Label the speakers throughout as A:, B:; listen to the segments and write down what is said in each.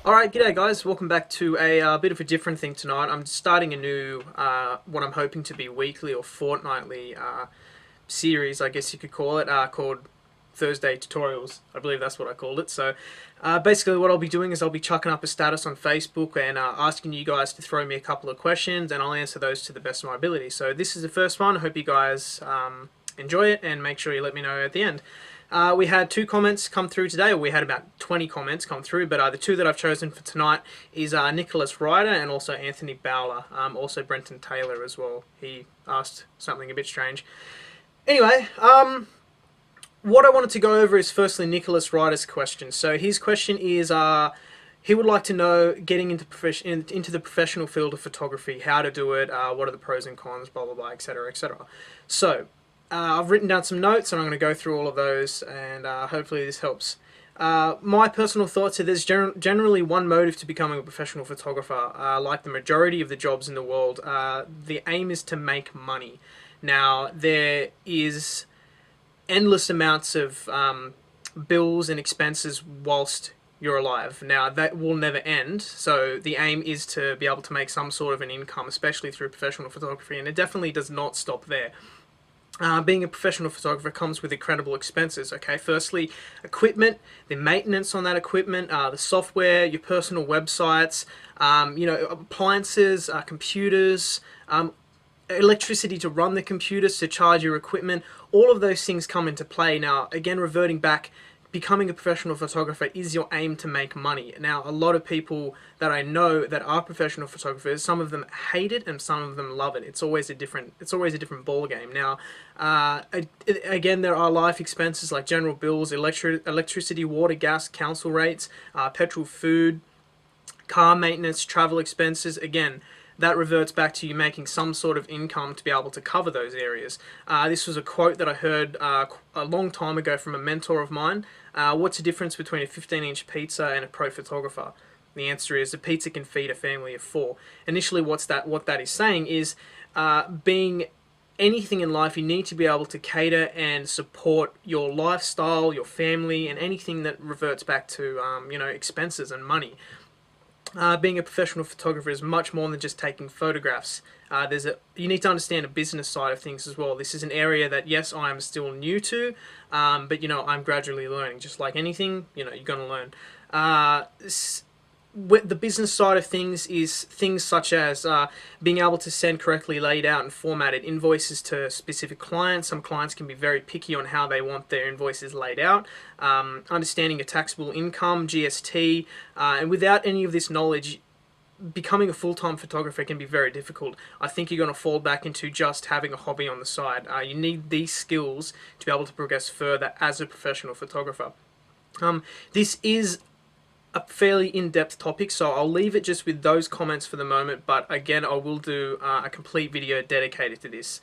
A: Alright, g'day guys, welcome back to a bit of a different thing tonight. I'm starting a new, what I'm hoping to be weekly or fortnightly series, I guess you could call it, called Thursday Tutorials. I believe that's what I called it. So basically what I'll be doing is I'll be chucking up a status on Facebook and asking you guys to throw me a couple of questions and I'll answer those to the best of my ability. So this is the first one. I hope you guys enjoy it and make sure you let me know at the end. We had 2 comments come through today, or we had about 20 comments come through, but the 2 that I've chosen for tonight is Nicholas Ryder and also Anthony Bowler, also Brenton Taylor as well. He asked something a bit strange. Anyway, what I wanted to go over is firstly Nicholas Ryder's question. So his question is, he would like to know, getting into the professional field of photography, how to do it, what are the pros and cons, blah blah blah, etc. etc. So I've written down some notes and I'm going to go through all of those and hopefully this helps. My personal thoughts are there's generally one motive to becoming a professional photographer. Like the majority of the jobs in the world, the aim is to make money. Now, there is endless amounts of bills and expenses whilst you're alive. Now, that will never end, so the aim is to be able to make some sort of an income, especially through professional photography, and it definitely does not stop there. Being a professional photographer comes with incredible expenses. Okay, firstly, equipment, the maintenance on that equipment, the software, your personal websites, appliances, computers, electricity to run the computers, to charge your equipment. All of those things come into play. Now, again, reverting back, becoming a professional photographer is your aim to make money. Now, a lot of people that I know that are professional photographers, some of them hate it and some of them love it. It's always a different ball game. Now, again, there are life expenses like general bills, electricity, water, gas, council rates, petrol, food, car maintenance, travel expenses. Again, that reverts back to you making some sort of income to be able to cover those areas. This was a quote that I heard a long time ago from a mentor of mine. What's the difference between a 15-inch pizza and a pro photographer? The answer is a pizza can feed a family of 4. Initially, what that is saying is, being anything in life, you need to be able to cater and support your lifestyle, your family, and anything that reverts back to expenses and money. Being a professional photographer is much more than just taking photographs. You need to understand the business side of things as well. This is an area that, yes, I am still new to, but I'm gradually learning. Just like anything, you're going to learn. The business side of things is things such as being able to send correctly laid out and formatted invoices to specific clients. Some clients can be very picky on how they want their invoices laid out. Understanding a taxable income, GST, and without any of this knowledge, becoming a full-time photographer can be very difficult. I think you're going to fall back into just having a hobby on the side. You need these skills to be able to progress further as a professional photographer. This is a fairly in-depth topic, so I'll leave it just with those comments for the moment, but again, I will do a complete video dedicated to this.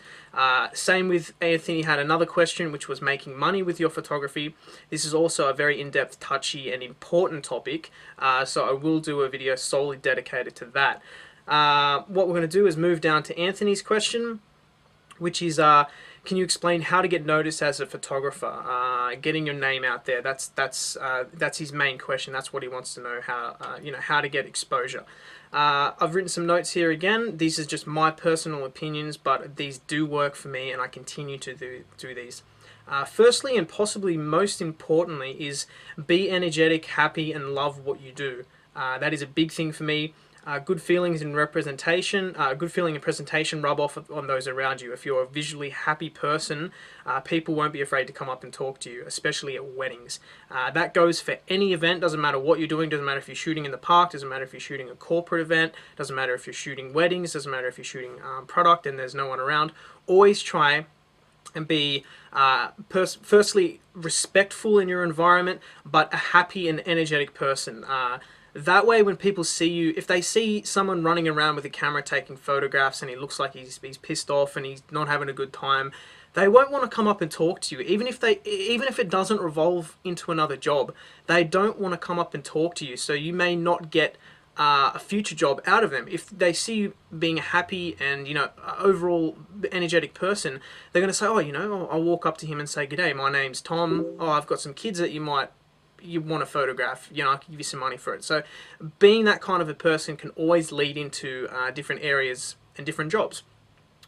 A: Same with Anthony had another question, which was making money with your photography. This is also a very in-depth, touchy, and important topic, so I will do a video solely dedicated to that. What we're going to do is move down to Anthony's question, which is, can you explain how to get noticed as a photographer? Getting your name out there. That's his main question. That's what he wants to know. How to get exposure. I've written some notes here again. These are just my personal opinions, but these do work for me, and I continue to do these. Firstly, and possibly most importantly, is be energetic, happy, and love what you do. That is a big thing for me. Good feelings and representation, good feeling and presentation rub off on those around you. If you're a visually happy person, people won't be afraid to come up and talk to you, especially at weddings. That goes for any event, doesn't matter what you're doing, doesn't matter if you're shooting in the park, doesn't matter if you're shooting a corporate event, doesn't matter if you're shooting weddings, doesn't matter if you're shooting product and there's no one around. Always try and be firstly respectful in your environment, but a happy and energetic person. That way, when people see you, if they see someone running around with a camera taking photographs and he looks like he's pissed off and he's not having a good time, they won't want to come up and talk to you. Even if it doesn't revolve into another job, they don't want to come up and talk to you. So you may not get a future job out of them. If they see you being a happy and overall energetic person, they're going to say, oh, I'll walk up to him and say, "G'day, my name's Tom. Oh, I've got some kids that you might you want a photograph, I can give you some money for it. So being that kind of a person can always lead into different areas and different jobs.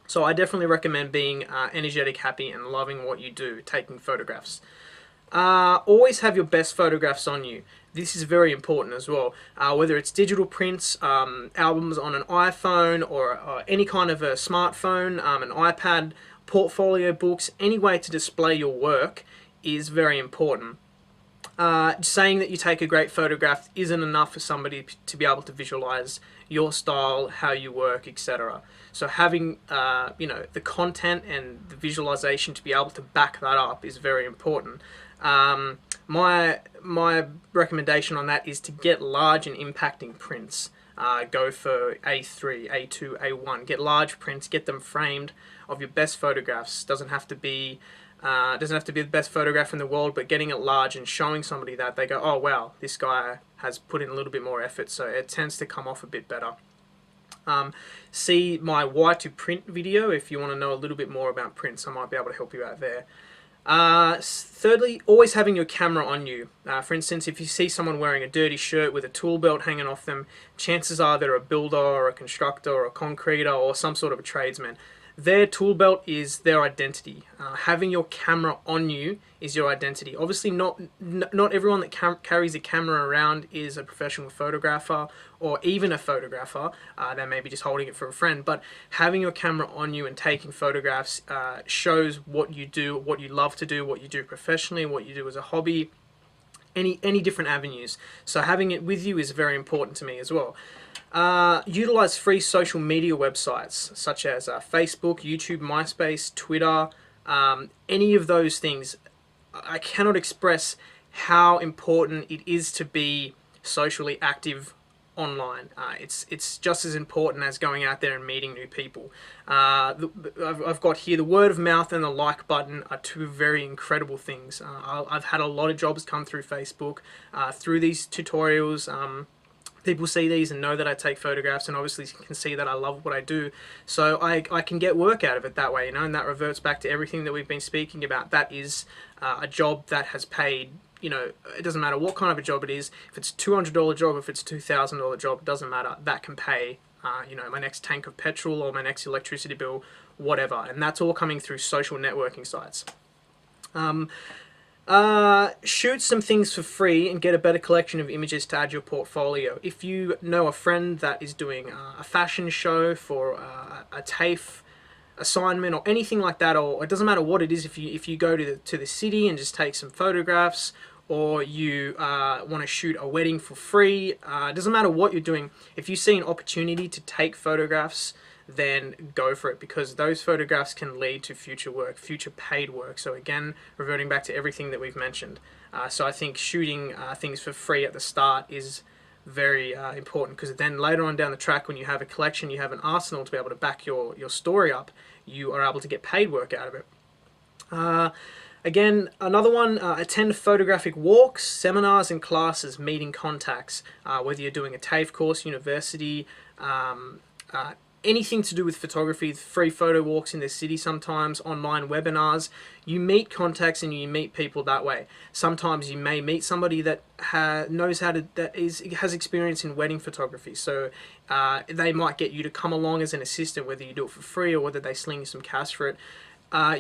A: So I definitely recommend being energetic, happy, and loving what you do, taking photographs. Always have your best photographs on you. This is very important as well. Whether it's digital prints, albums on an iPhone or any kind of a smartphone, an iPad, portfolio books, any way to display your work is very important. Saying that you take a great photograph isn't enough for somebody to be able to visualize your style, how you work, etc. So having the content and the visualization to be able to back that up is very important. My recommendation on that is to get large and impacting prints. Go for A3, A2, A1. Get large prints. Get them framed of your best photographs. Doesn't have to be the best photograph in the world, but getting it large and showing somebody that, they go, oh wow, this guy has put in a little bit more effort, so it tends to come off a bit better. See my why to print video if you want to know a little bit more about prints. I might be able to help you out there. Thirdly, always having your camera on you. For instance, if you see someone wearing a dirty shirt with a tool belt hanging off them, chances are they're a builder or a constructor or a concreter or some sort of a tradesman. Their tool belt is their identity. Having your camera on you is your identity. Obviously, not everyone that carries a camera around is a professional photographer or even a photographer. They may be just holding it for a friend. But having your camera on you and taking photographs shows what you do, what you love to do, what you do professionally, what you do as a hobby, any different avenues. So having it with you is very important to me as well. Utilize free social media websites such as Facebook, YouTube, MySpace, Twitter, any of those things. I cannot express how important it is to be socially active online. It's just as important as going out there and meeting new people. I've got here the word of mouth and the like button are two very incredible things. I've had a lot of jobs come through Facebook, through these tutorials. People see these and know that I take photographs, and obviously can see that I love what I do. So I can get work out of it that way, and that reverts back to everything that we've been speaking about. That is a job that has paid, it doesn't matter what kind of a job it is. If it's a $200 job, if it's a $2,000 job, it doesn't matter. That can pay, my next tank of petrol or my next electricity bill, whatever. And that's all coming through social networking sites. Shoot some things for free and get a better collection of images to add to your portfolio. If you know a friend that is doing a fashion show for a TAFE assignment or anything like that, or it doesn't matter what it is, if you go to the city and just take some photographs, or you want to shoot a wedding for free, it doesn't matter what you're doing. If you see an opportunity to take photographs, then go for it, because those photographs can lead to future work, future paid work. So again, reverting back to everything that we've mentioned. So I think shooting things for free at the start is very important, because then later on down the track, when you have a collection, you have an arsenal to be able to back your story up, you are able to get paid work out of it. Again, another one, attend photographic walks, seminars and classes, meeting contacts, whether you're doing a TAFE course, university, anything to do with photography, free photo walks in the city sometimes, online webinars. You meet contacts and you meet people that way. Sometimes you may meet somebody that has experience in wedding photography, so they might get you to come along as an assistant, whether you do it for free or whether they sling you some cash for it.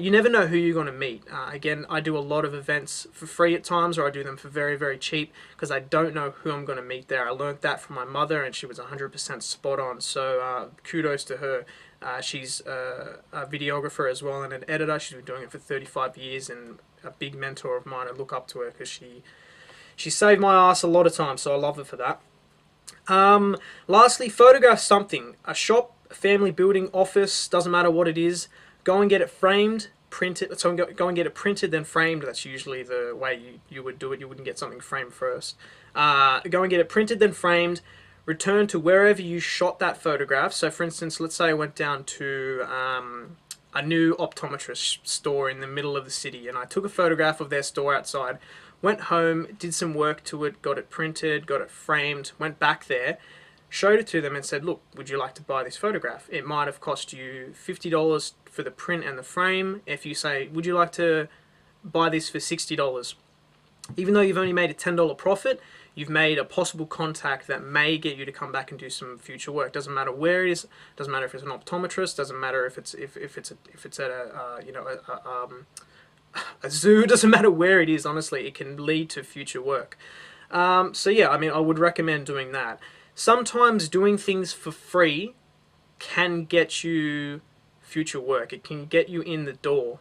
A: You never know who you're going to meet. Again, I do a lot of events for free at times, or I do them for very, very cheap, because I don't know who I'm going to meet there. I learned that from my mother, and she was 100% spot on, so kudos to her. She's a videographer as well and an editor. She's been doing it for 35 years and a big mentor of mine. I look up to her because she saved my ass a lot of times, so I love her for that. Lastly, photograph something. A shop, a family building, office, doesn't matter what it is. Go and get it framed, print it. So go and get it printed, then framed. That's usually the way you would do it. You wouldn't get something framed first. Go and get it printed, then framed. Return to wherever you shot that photograph. So for instance, let's say I went down to a new optometrist store in the middle of the city, and I took a photograph of their store outside, went home, did some work to it, got it printed, got it framed, went back there, showed it to them and said, look, would you like to buy this photograph? It might have cost you $50 for the print and the frame. If you say, would you like to buy this for $60? Even though you've only made a $10 profit, you've made a possible contact that may get you to come back and do some future work. Doesn't matter where it is. Doesn't matter if it's an optometrist. Doesn't matter if it's at a zoo. Doesn't matter where it is. Honestly, it can lead to future work. So yeah, I mean, I would recommend doing that. Sometimes doing things for free can get you future work. It can get you in the door.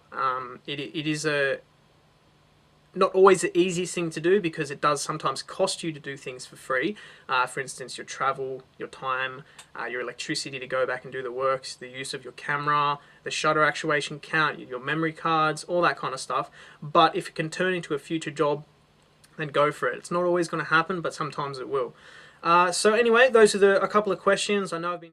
A: It is not always the easiest thing to do, because it does sometimes cost you to do things for free. For instance, your travel, your time, your electricity to go back and do the works, the use of your camera, the shutter actuation count, your memory cards, all that kind of stuff. But if it can turn into a future job, then go for it. It's not always going to happen, but sometimes it will. So anyway, those are a couple of questions. I know I've been